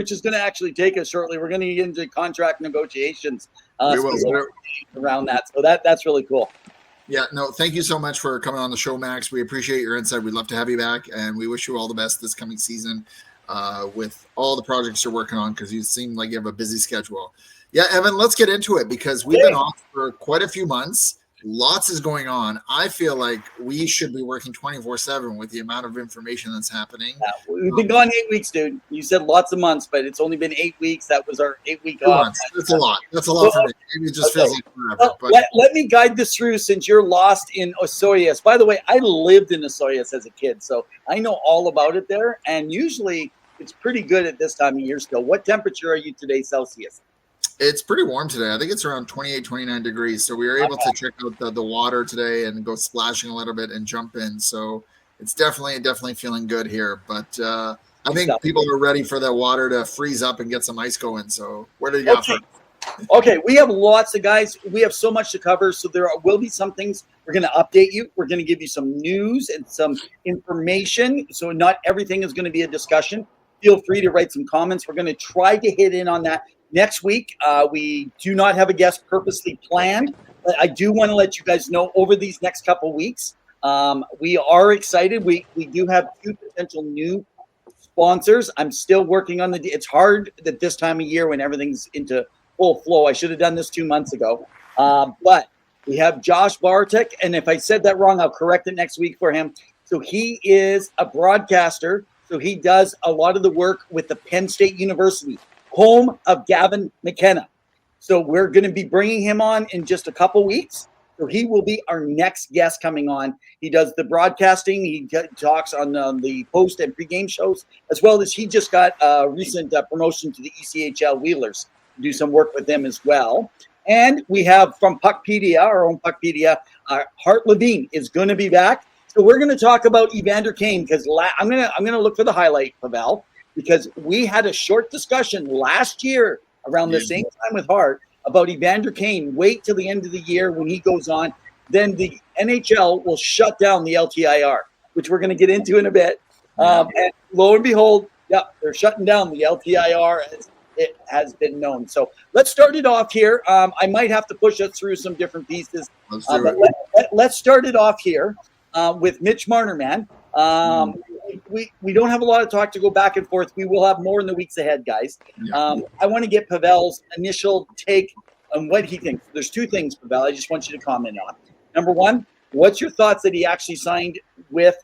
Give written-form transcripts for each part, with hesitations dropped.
which is going to actually take us shortly. We're going to get into contract negotiations around that. So that's really cool. Yeah, no, thank you so much for coming on the show, Max. We appreciate your insight. We'd love to have you back, and we wish you all the best this coming season with all the projects you're working on, because you seem like you have a busy schedule. Yeah, Evan, let's get into it, because we've been off for quite a few months. Lots is going on. I feel like we should be working 24/7 with the amount of information that's happening. Yeah, we've been gone 8 weeks, dude. You said lots of months, but it's only been 8 weeks. That was our 8-week off. That's a lot. That's a lot for me. Maybe it just feels like forever. Let me guide this through, since you're lost in Osoyoos. By the way, I lived in Osoyoos as a kid, so I know all about it there. And usually it's pretty good at this time of year still. What temperature are you today, Celsius? It's pretty warm today. I think it's around 28, 29 degrees. So we were able to check out the water today and go splashing a little bit and jump in. So it's definitely feeling good here. But I think people are ready for that water to freeze up and get some ice going. So where do you go first? Okay, we have lots of guys. We have so much to cover. So there will be some things we're going to update you. We're going to give you some news and some information. So not everything is going to be a discussion. Feel free to write some comments. We're going to try to hit in on that. Next week, we do not have a guest purposely planned, but I do want to let you guys know over these next couple weeks, we are excited. We do have 2 potential new sponsors. I'm still working on it's hard at this time of year when everything's into full flow. I should have done this 2 months ago. But we have Josh Bartek, and if I said that wrong, I'll correct it next week for him. So he is a broadcaster. So he does a lot of the work with the Penn State University, home of Gavin McKenna. So we're going to be bringing him on in just a couple weeks. So he will be our next guest coming on. He does the broadcasting. He talks on the post and pregame shows, as well as he just got a recent promotion to the ECHL Wheelers to do some work with them as well. And we have from Puckpedia, our own Puckpedia, Hart Levine is going to be back. So we're going to talk about Evander Kane, because I'm going to look for the highlight, Pavel, because we had a short discussion last year around the same time with Hart about Evander Kane. Wait till the end of the year when he goes on. Then the NHL will shut down the LTIR, which we're going to get into in a bit. And lo and behold, they're shutting down the LTIR as it has been known. So let's start it off here. I might have to push us through some different pieces. But let's start it off here with Mitch Marner, man. We don't have a lot of talk to go back and forth. We will have more in the weeks ahead, guys. I want to get Pavel's initial take on what he thinks. There's 2 things, Pavel, I just want you to comment on. Number 1, what's your thoughts that he actually signed with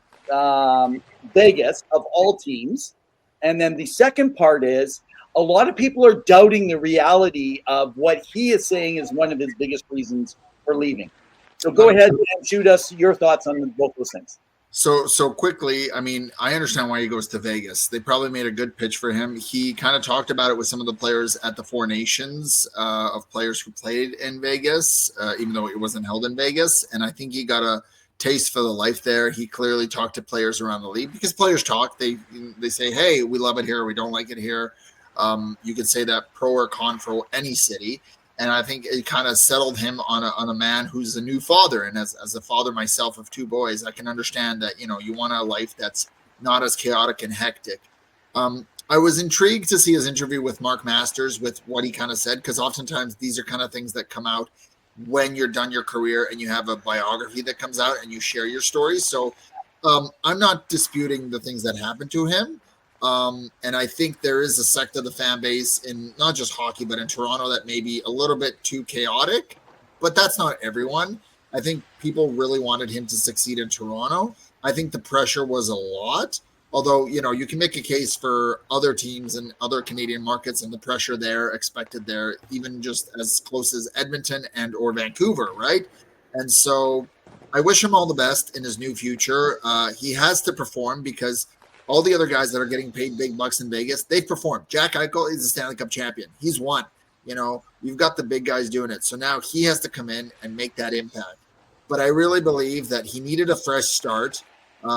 Vegas, of all teams? And then the second part is, a lot of people are doubting the reality of what he is saying is one of his biggest reasons for leaving. So go ahead and shoot us your thoughts on both those things. So quickly, I mean, I understand why he goes to Vegas. They probably made a good pitch for him. He kind of talked about it with some of the players at the Four Nations of players who played in Vegas, even though it wasn't held in Vegas. And I think he got a taste for the life there. He clearly talked to players around the league, because players talk. They say, hey, we love it here, we don't like it here. You could say that pro or con for any city. And I think it kind of settled him on a man who's a new father. And as a father myself of 2 boys, I can understand that, you want a life that's not as chaotic and hectic. I was intrigued to see his interview with Mark Masters, with what he kind of said, because oftentimes these are kind of things that come out when you're done your career and you have a biography that comes out and you share your stories. So I'm not disputing the things that happened to him. And I think there is a sect of the fan base in not just hockey, but in Toronto that may be a little bit too chaotic, but that's not everyone. I think people really wanted him to succeed in Toronto. I think the pressure was a lot, although, you can make a case for other teams and other Canadian markets and the pressure there expected there, even just as close as Edmonton and or Vancouver. Right. And so I wish him all the best in his new future. He has to perform, because all the other guys that are getting paid big bucks in Vegas, they've performed. Jack Eichel is a Stanley Cup champion. He's won. You've got the big guys doing it. So now he has to come in and make that impact. But I really believe that he needed a fresh start.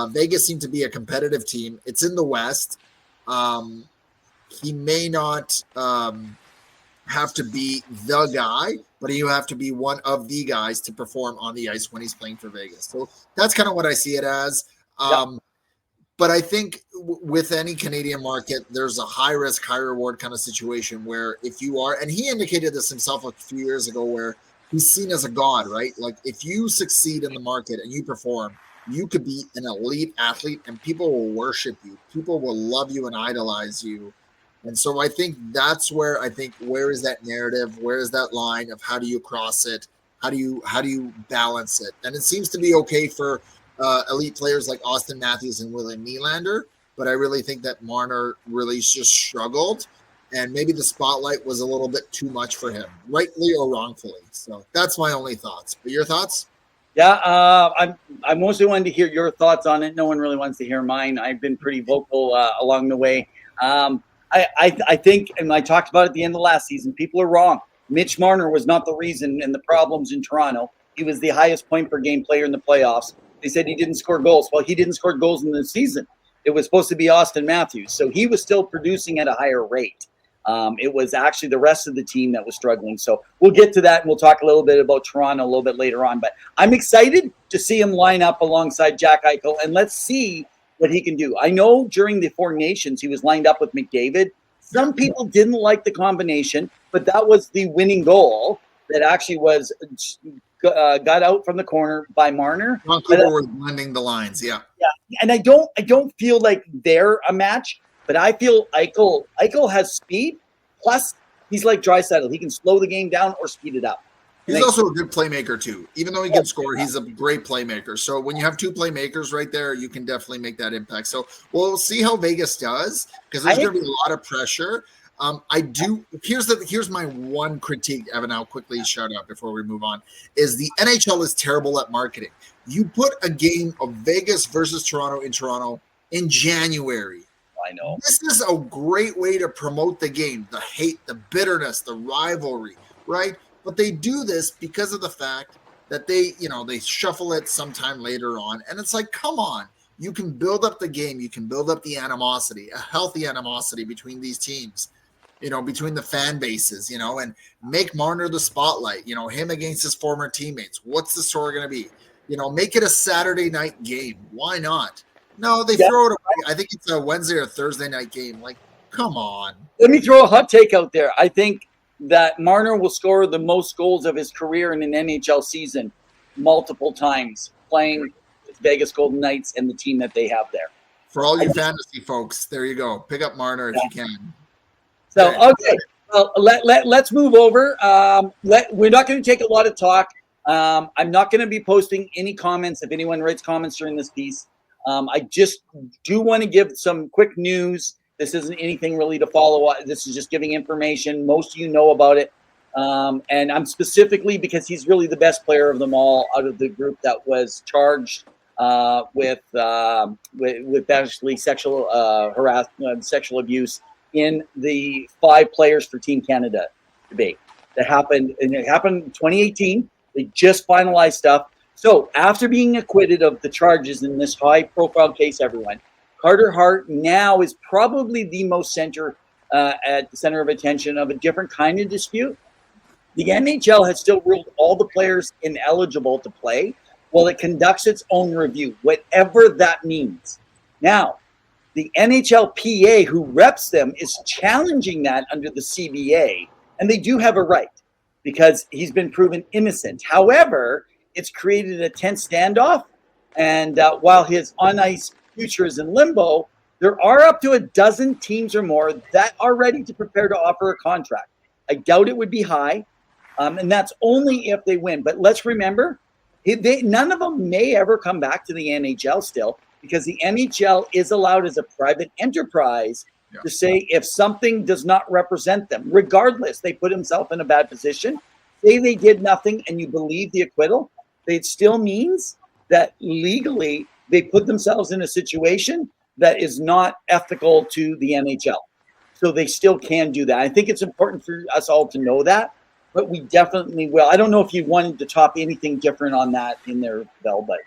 Vegas seemed to be a competitive team. It's in the West. He may not have to be the guy, but you have to be one of the guys to perform on the ice when he's playing for Vegas. So that's kind of what I see it as. But I think with any Canadian market, there's a high risk, high reward kind of situation where if you are, and he indicated this himself a few years ago, where he's seen as a god, right? Like if you succeed in the market and you perform, you could be an elite athlete and people will worship you. People will love you and idolize you. And so I think that's where where is that narrative? Where is that line of how do you cross it? How do you balance it? And it seems to be okay for elite players like Austin Matthews and William Nylander, but I really think that Marner really just struggled, and maybe the spotlight was a little bit too much for him, rightly or wrongfully. So that's my only thoughts. But your thoughts? Yeah, I mostly wanted to hear your thoughts on it. No one really wants to hear mine. I've been pretty vocal along the way. I think, and I talked about it at the end of last season, people are wrong. Mitch Marner was not the reason in the problems in Toronto. He was the highest point per game player in the playoffs. They said he didn't score goals. Well, he didn't score goals in the season. It was supposed to be Austin Matthews. So he was still producing at a higher rate. It was actually the rest of the team that was struggling. So we'll get to that, and we'll talk a little bit about Toronto a little bit later on. But I'm excited to see him line up alongside Jack Eichel, and let's see what he can do. I know during the Four Nations he was lined up with McDavid. Some people didn't like the combination, but that was the winning goal that actually was got out from the corner by Marner. Ron Cooper was blending the lines, yeah. And I don't feel like they're a match, but I feel Eichel has speed. Plus, he's like Draisaitl. He can slow the game down or speed it up. He's also a good playmaker too. Even though he can score, he's a great playmaker. So when you have two playmakers right there, you can definitely make that impact. So we'll see how Vegas does, because there's going to be a lot of pressure. Here's my one critique, Evan. I'll quickly shout out before we move on. Is the NHL is terrible at marketing. You put a game of Vegas versus Toronto in January. I know. This is a great way to promote the game, the hate, the bitterness, the rivalry, right? But they do this because of the fact that they shuffle it sometime later on. And it's like, come on, you can build up the game. You can build up the animosity, a healthy animosity between these teams, between the fan bases, and make Marner the spotlight, him against his former teammates. What's the story going to be? Make it a Saturday night game. Why not? No, they throw it away. I think it's a Wednesday or Thursday night game. Like, come on. Let me throw a hot take out there. I think that Marner will score the most goals of his career in an NHL season multiple times playing with Vegas Golden Knights and the team that they have there. For all you fantasy folks, there you go. Pick up Marner if you can. So, okay. Well, let's move over. We're not going to take a lot of talk. I'm not going to be posting any comments if anyone writes comments during this piece. I just do want to give some quick news. This isn't anything really to follow up. This is just giving information. Most of you know about it. And I'm specifically because he's really the best player of them all out of the group that was charged with basically sexual harassment, sexual abuse in the 5 players for Team Canada debate that happened. And it happened in 2018. They just finalized stuff. So after being acquitted of the charges in this high-profile case, everyone, Carter Hart now is probably the most at the center of attention of a different kind of dispute. The NHL has still ruled all the players ineligible to play while it conducts its own review, whatever that means. Now, the NHLPA, who reps them, is challenging that under the CBA, and they do have a right because he's been proven innocent. However, it's created a tense standoff, and while his on-ice future is in limbo, there are up to a dozen teams or more that are ready to prepare to offer a contract. I doubt it would be high, and that's only if they win. But let's remember, none of them may ever come back to the NHL still, because the NHL is allowed as a private enterprise to say if something does not represent them, regardless, they put himself in a bad position, say they did nothing and you believe the acquittal, it still means that legally they put themselves in a situation that is not ethical to the NHL. So they still can do that. I think it's important for us all to know that, but we definitely will. I don't know if you wanted to top anything different on that in there, Bell, but.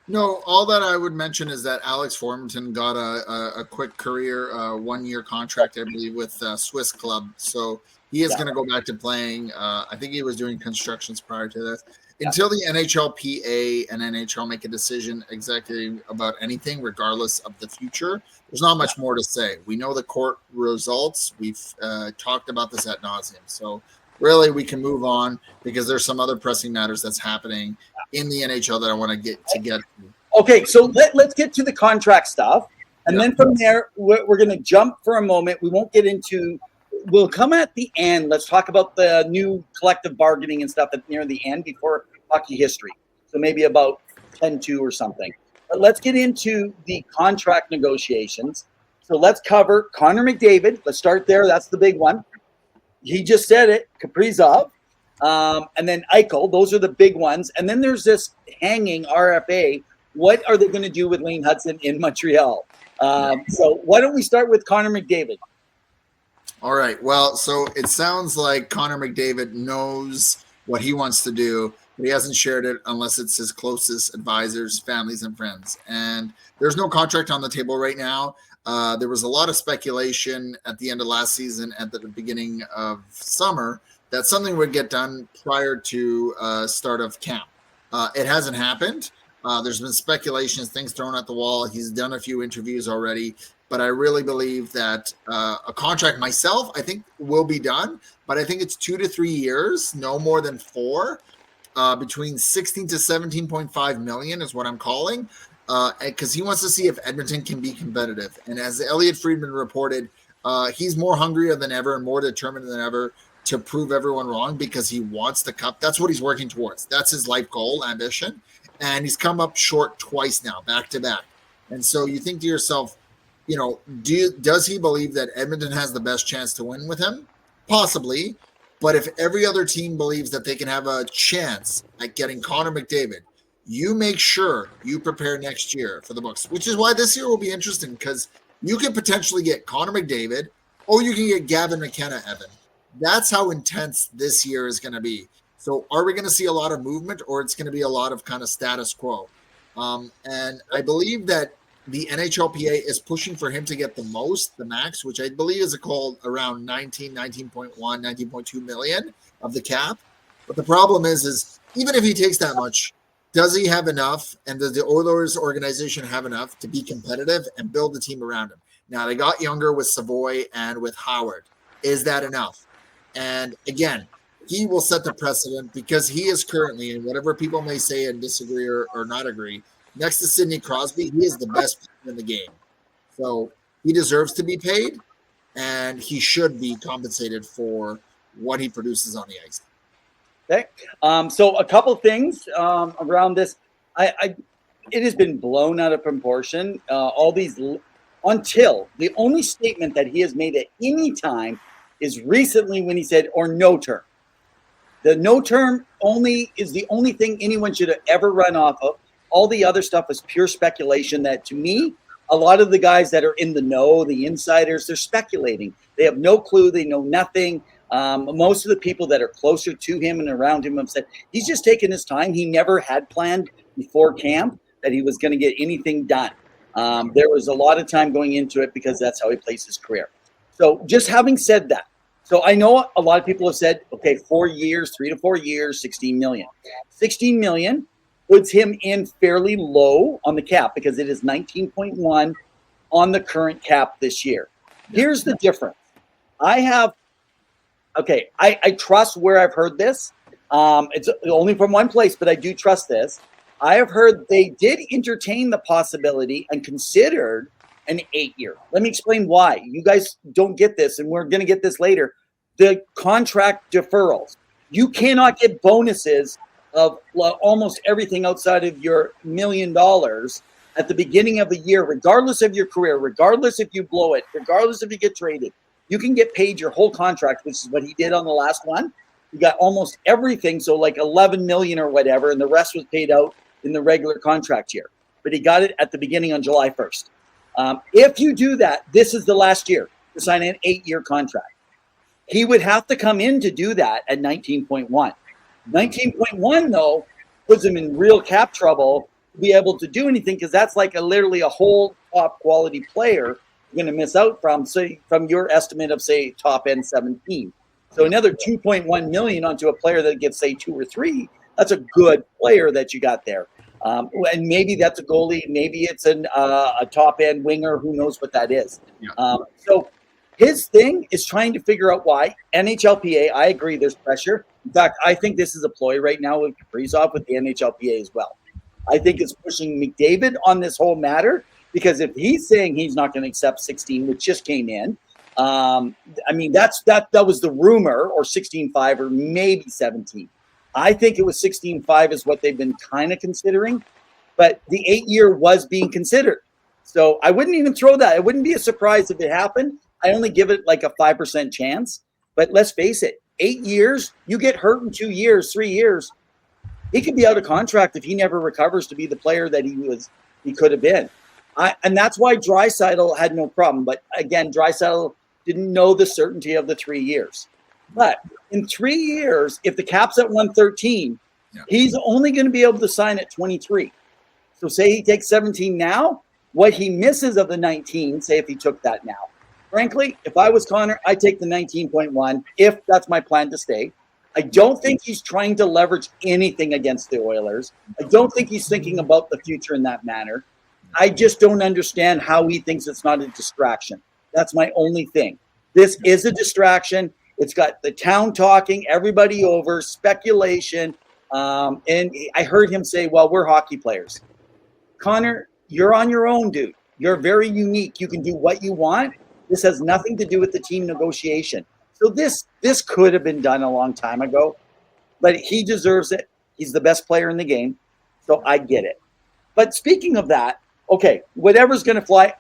No, all that I would mention is that Alex Formenton got a quick career 1-year contract, I believe, with Swiss club. So he is going to go back to playing. I think he was doing constructions prior to this. until the NHLPA and NHL make a decision exactly about anything, regardless of the future, there's not much more to say. We know the court results. We've talked about this ad nauseum. So really, we can move on because there's some other pressing matters that's happening in the NHL that I want to get to. Okay, so let's get to the contract stuff. And then from there, we're going to jump for a moment. We won't get into – we'll come at the end. Let's talk about the new collective bargaining and stuff at near the end before hockey history. So maybe about 10-2 or something. But let's get into the contract negotiations. So let's cover Connor McDavid. Let's start there. That's the big one. He just said it, Kaprizov. And then Eichel. Those are the big ones. And then there's this hanging RFA. What are they going to do with Lane Hudson in Montreal? So why don't we start with Connor McDavid? All right. Well, so it sounds like Connor McDavid knows what he wants to do, but he hasn't shared it unless it's his closest advisors, families, and friends. And there's no contract on the table right now. There was a lot of speculation at the end of last season, at the beginning of summer, that something would get done prior to start of camp. It hasn't happened. There's been speculations, things thrown at the wall. He's done a few interviews already, but I really believe that a contract myself, I think will be done, but I think it's 2 to 3 years, no more than 4, between 16 to 17.5 million is what I'm calling, because he wants to see if Edmonton can be competitive. And as Elliot Friedman reported, he's more hungrier than ever and more determined than ever to prove everyone wrong because he wants the cup. That's what he's working towards. That's his life goal, ambition. And he's come up short twice now, back to back. And so you think to yourself, you know, does he believe that Edmonton has the best chance to win with him? Possibly. But if every other team believes that they can have a chance at getting Connor McDavid, you make sure you prepare next year for the books, which is why this year will be interesting because you could potentially get Connor McDavid or you can get Gavin McKenna, Evan. That's how intense this year is going to be. So are we going to see a lot of movement or it's going to be a lot of kind of status quo? And I believe that the NHLPA is pushing for him to get the max, which I believe is called around 19.2 million of the cap. But the problem is even if he takes that much, does he have enough? And does the Oilers organization have enough to be competitive and build the team around him? Now they got younger with Savoy and with Howard. Is that enough? And again, he will set the precedent because he is currently, and whatever people may say and disagree or not agree, next to Sidney Crosby, he is the best player in the game. So he deserves to be paid, and he should be compensated for what he produces on the ice. Okay. So a couple things around this. It has been blown out of proportion. Until the only statement that he has made at any time is recently when he said, or no term. The no term only is the only thing anyone should have ever run off of. All the other stuff is pure speculation that, to me, a lot of the guys that are in the know, the insiders, they're speculating. They have no clue. They know nothing. Most of the people that are closer to him and around him have said he's just taking his time. He never had planned before camp that he was going to get anything done. There was a lot of time going into it because that's how he plays his career. So just having said that, so I know a lot of people have said, okay, 4 years, 3 to 4 years, 16 million. 16 million puts him in fairly low on the cap because it is 19.1 on the current cap this year. Here's the difference. I trust where I've heard this. It's only from one place, but I do trust this. I have heard they did entertain the possibility and considered an 8-year. Let me explain why. You guys don't get this, and we're going to get this later. The contract deferrals. You cannot get bonuses of almost everything outside of your $1 million at the beginning of the year, regardless of your career, regardless if you blow it, regardless if you get traded. You can get paid your whole contract, which is what he did on the last one. He got almost everything, so like 11 million or whatever, and the rest was paid out in the regular contract year. But he got it at the beginning on July 1st. If you do that, this is the last year to sign an 8-year contract. He would have to come in to do that at 19.1. 19.1, though, puts him in real cap trouble to be able to do anything because that's like literally a whole top quality player you're going to miss out from, say, from your estimate of, say, top end 17. So another 2.1 million onto a player that gets, say, 2 or 3, That's a good player that you got there. And maybe that's a goalie. Maybe it's a top end winger. Who knows what that is? Yeah. So his thing is trying to figure out why. NHLPA, I agree, there's pressure. In fact, I think this is a ploy right now with Kaprizov with the NHLPA as well. I think it's pushing McDavid on this whole matter because if he's saying he's not going to accept 16, which just came in, I mean that was the rumor, or 16.5 or maybe 17. I think it was 16.5 is what they've been kind of considering, but the 8-year was being considered. So I wouldn't even throw that. It wouldn't be a surprise if it happened. I only give it like a 5% chance. But let's face it, 8 years, you get hurt in 2 years, 3 years, he could be out of contract if he never recovers to be the player that he could have been. And that's why Draisaitl had no problem. But again, Draisaitl didn't know the certainty of the 3 years. But in 3 years, if the cap's at 113, he's only going to be able to sign at 23. So say he takes 17 now, what he misses of the 19, say if he took that now. Frankly, if I was Connor, I'd take the 19.1 if that's my plan to stay. I don't think he's trying to leverage anything against the Oilers. I don't think he's thinking about the future in that manner. I just don't understand how he thinks it's not a distraction. That's my only thing. This is a distraction. It's got the town talking, everybody over, speculation. And I heard him say, well, we're hockey players. Connor, you're on your own, dude. You're very unique. You can do what you want. This has nothing to do with the team negotiation. So this could have been done a long time ago, but he deserves it. He's the best player in the game. So I get it. But speaking of that, okay, whatever's going to fly,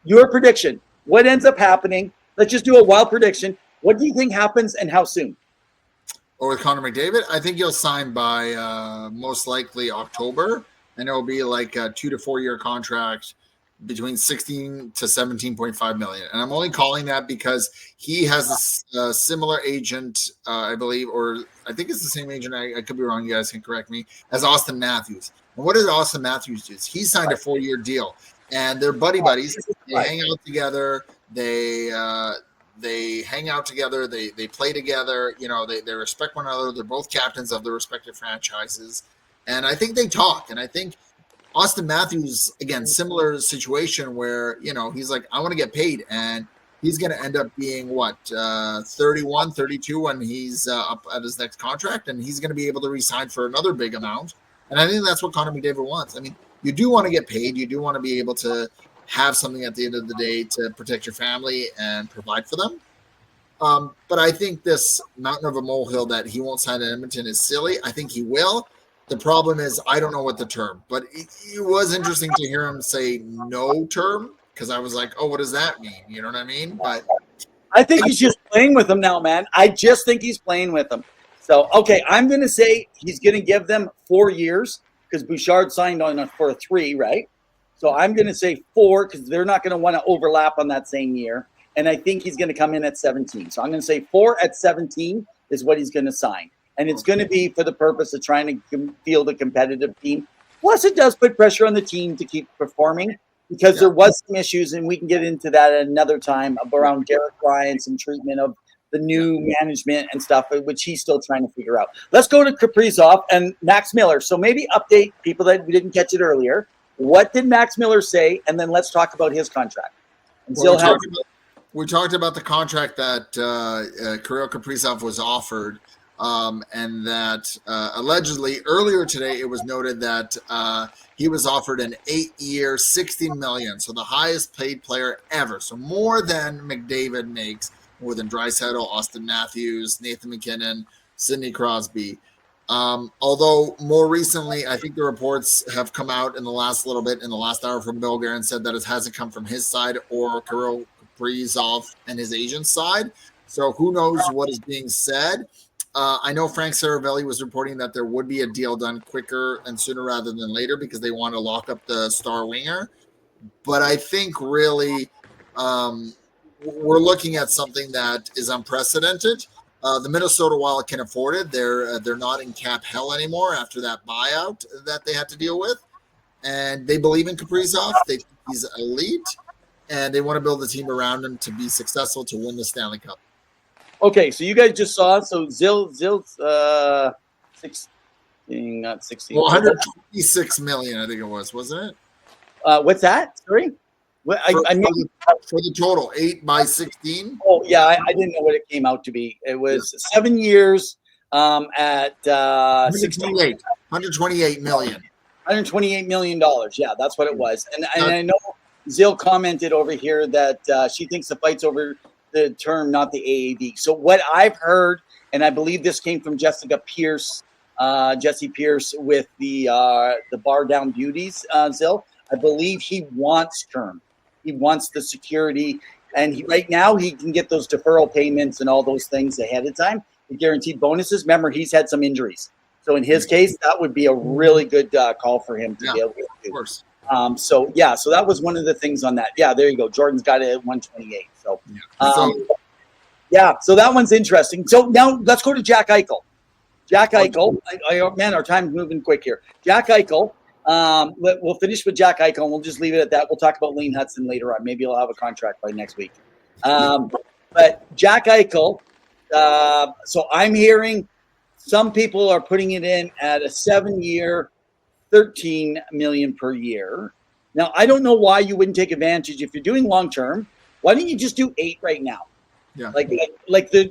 your prediction, what ends up happening? Let's just do a wild prediction. What do you think happens and how soon? Or with Connor McDavid, I think he'll sign by most likely October, and it'll be like a 2 to 4 year contract between 16 to 17.5 million. And I'm only calling that because he has a similar agent, I believe, or I think it's the same agent. I could be wrong. You guys can correct me, as Austin Matthews. And what did Austin Matthews do? He signed a 4-year deal, and they're buddies. They hang out together. They hang out together. They play together. You know, they respect one another. They're both captains of their respective franchises. And I think they talk. And I think Austin Matthews, again, similar situation where, you know, he's like, I want to get paid. And he's going to end up being, 31, 32 when he's up at his next contract. And he's going to be able to re-sign for another big amount. And I think that's what Connor McDavid wants. I mean, you do want to get paid. You do want to be able to have something at the end of the day to protect your family and provide for them. But I think this mountain of a molehill that he won't sign in Edmonton is silly. I think he will. The problem is I don't know what the term, but it was interesting to hear him say no term, because I was like, oh, what does that mean? You know what I mean? But I think he's just playing with them now, man. I just think he's playing with them. So, okay, I'm going to say he's going to give them 4 years because Bouchard signed on for a 3, right? So I'm going to say 4 because they're not going to want to overlap on that same year. And I think he's going to come in at 17. So I'm going to say 4 at 17 is what he's going to sign. And it's going to be for the purpose of trying to field a competitive team. Plus, it does put pressure on the team to keep performing because there was some issues, and we can get into that at another time, around Derek Ryan, some treatment of the new management and stuff, which he's still trying to figure out. Let's go to Kaprizov and Max Miller. So maybe update people that we didn't catch it earlier. What did Max Miller say? And then let's talk about his contract. We talked about the contract that Kirill Kaprizov was offered. And that allegedly earlier today it was noted that he was offered an 8-year, $16 million, so the highest paid player ever, so more than McDavid makes, more than Draisaitl, Austin Matthews, Nathan McKinnon, Sidney Crosby. Although more recently, I think the reports have come out in the last little bit, in the last hour from Bill Guerin, said that it hasn't come from his side or Kirill Kaprizov and his agent's side. So who knows what is being said. I know Frank Saravelli was reporting that there would be a deal done quicker and sooner rather than later because they want to lock up the star winger. But I think really we're looking at something that is unprecedented. The Minnesota Wild can afford it. They're not in cap hell anymore after that buyout that they had to deal with. And they believe in Kaprizov. They think he's elite. And they want to build a team around him to be successful to win the Stanley Cup. Okay, so you guys just saw, so Zill's Not 16. Well, 126 million, I think it was, wasn't it? What's that? Sorry. What, For the total, 8 by 16. Oh yeah, I didn't know what it came out to be. It was 7 years at 128, 128 million. $128 million. Yeah, that's what it was. And I know Zill commented over here that she thinks the fight's over the term, not the AAV. So what I've heard, and I believe this came from Jesse Pierce with the Bar Down Beauties, Zill. I believe he wants term. He wants the security. And right now he can get those deferral payments and all those things ahead of time. The guaranteed bonuses. Remember, he's had some injuries. So in his case, that would be a really good call for him to be able to do. Of course. So that was one of the things on that. Yeah, there you go. Jordan's got it at 128. So, so that one's interesting. So now let's go to Jack Eichel. Jack Eichel. Man, our time's moving quick here. Jack Eichel. We'll finish with Jack Eichel, and we'll just leave it at that. We'll talk about Lane Hudson later on. Maybe he'll have a contract by next week. But Jack Eichel. So I'm hearing some people are putting it in at a 7-year, $13 million per year. Now, I don't know why you wouldn't take advantage if you're doing long term. Why don't you just do 8 right now? Yeah,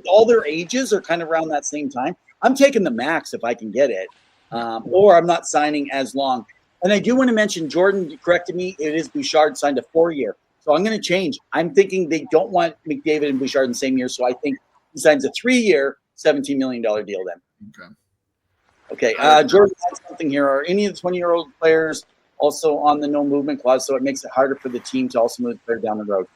all their ages are kind of around that same time. I'm taking the max if I can get it, or I'm not signing as long. And I do want to mention, Jordan corrected me. It is Bouchard signed a 4-year, so I'm going to change. I'm thinking they don't want McDavid and Bouchard in the same year, so I think he signs a 3-year, $17 million deal then. Okay. Jordan has something here. Are any of the 20-year-old players also on the no movement clause, so it makes it harder for the team to also move the player down the road?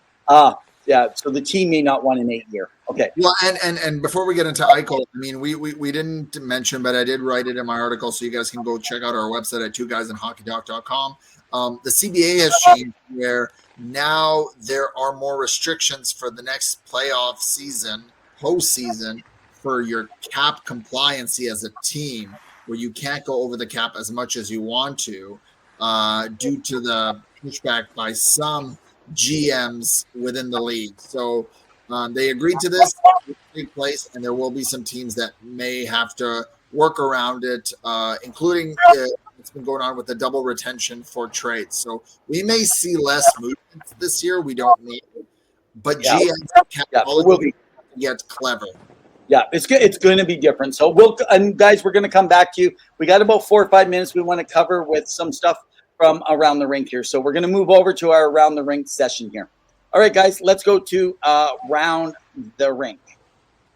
Yeah. So the team may not want an 8-year. Okay. Well, and before we get into Eichel, I mean, we didn't mention, but I did write it in my article, so you guys can go check out our website at twoguysinhockeytalk.com. The CBA has changed where now there are more restrictions for the next playoff season, postseason, for your cap compliancy as a team, where you can't go over the cap as much as you want to due to the pushback by some GMs within the league. So they agreed to this, take place, and there will be some teams that may have to work around it, including it's been going on with the double retention for trades. So we may see less movement this year. We don't need it, but GMs will get clever. Yeah, it's good. It's going to be different. So guys, we're going to come back to you. We got about 4 or 5 minutes we want to cover with some stuff from around the rink here. So we're going to move over to our around the rink session here. All right, guys, let's go to around the rink.